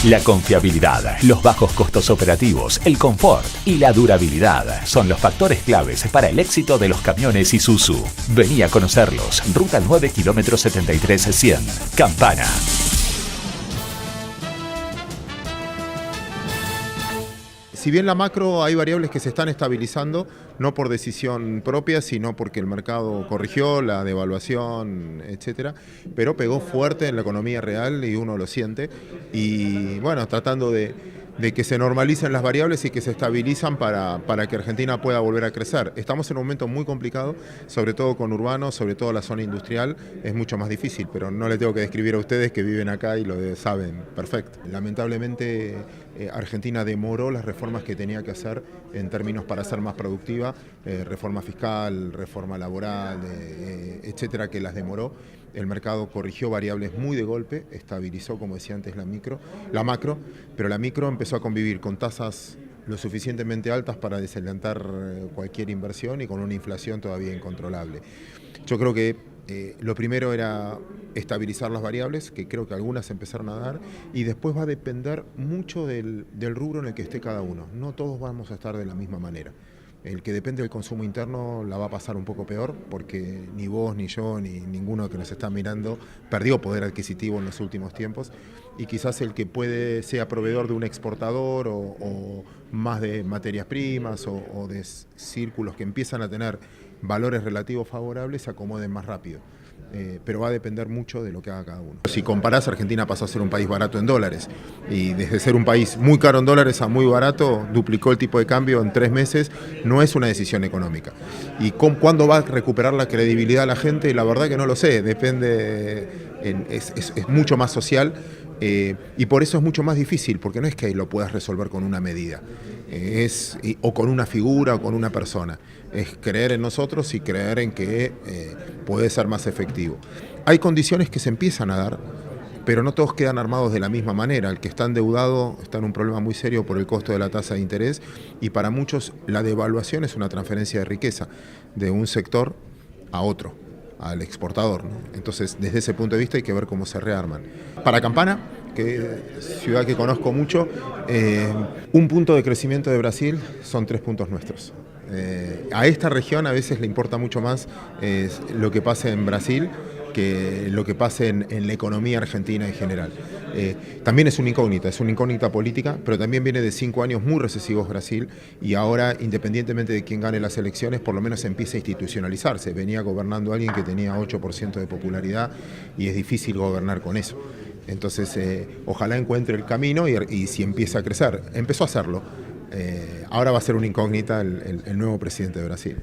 La confiabilidad, los bajos costos operativos, el confort y la durabilidad son los factores claves para el éxito de los camiones Isuzu. Vení a conocerlos. Ruta 9, kilómetro 73-100. Campana. Si bien la macro hay variables que se están estabilizando, no por decisión propia, sino porque el mercado corrigió, la devaluación, etcétera, pero pegó fuerte en la economía real y uno lo siente. Y bueno, tratando de que se normalicen las variables y que se estabilizan para que Argentina pueda volver a crecer. Estamos en un momento muy complicado, sobre todo con urbanos, sobre todo la zona industrial, es mucho más difícil, pero no le tengo que describir a ustedes que viven acá y lo saben perfecto. Lamentablemente Argentina demoró las reformas que tenía que hacer en términos para ser más productiva, reforma fiscal, reforma laboral, etcétera, que las demoró. El mercado corrigió variables muy de golpe, estabilizó, como decía antes, la macro, pero la micro empezó a convivir con tasas lo suficientemente altas para desalentar cualquier inversión y con una inflación todavía incontrolable. Yo creo que lo primero era estabilizar las variables, que creo que algunas empezaron a dar, y después va a depender mucho del rubro en el que esté cada uno. No todos vamos a estar de la misma manera. El que depende del consumo interno la va a pasar un poco peor, porque ni vos, ni yo, ni ninguno que nos está mirando perdió poder adquisitivo en los últimos tiempos, y quizás el que sea proveedor de un exportador o más de materias primas o de círculos que empiezan a tener valores relativos favorables se acomoden más rápido. Pero va a depender mucho de lo que haga cada uno. Si comparás, Argentina pasó a ser un país barato en dólares, y desde ser un país muy caro en dólares a muy barato, duplicó el tipo de cambio en 3 meses, no es una decisión económica. ¿Y cuándo va a recuperar la credibilidad la gente? La verdad que no lo sé, depende, es mucho más social. Y por eso es mucho más difícil, porque no es que lo puedas resolver con una medida, o con una figura o con una persona. Es creer en nosotros y creer en que puede ser más efectivo. Hay condiciones que se empiezan a dar, pero no todos quedan armados de la misma manera. El que está endeudado está en un problema muy serio por el costo de la tasa de interés, y para muchos la devaluación es una transferencia de riqueza de un sector a otro, al exportador, ¿no? Entonces, desde ese punto de vista hay que ver cómo se rearman. Para Campana, que ciudad que conozco mucho, un punto de crecimiento de Brasil son 3 puntos nuestros. A esta región a veces le importa mucho más lo que pase en Brasil que lo que pase en la economía argentina en general. También es una incógnita política, pero también viene de 5 años muy recesivos Brasil, y ahora, independientemente de quién gane las elecciones, por lo menos empieza a institucionalizarse. Venía gobernando alguien que tenía 8% de popularidad y es difícil gobernar con eso. Entonces, ojalá encuentre el camino y si empieza a crecer. Empezó a hacerlo. Ahora va a ser una incógnita el nuevo presidente de Brasil.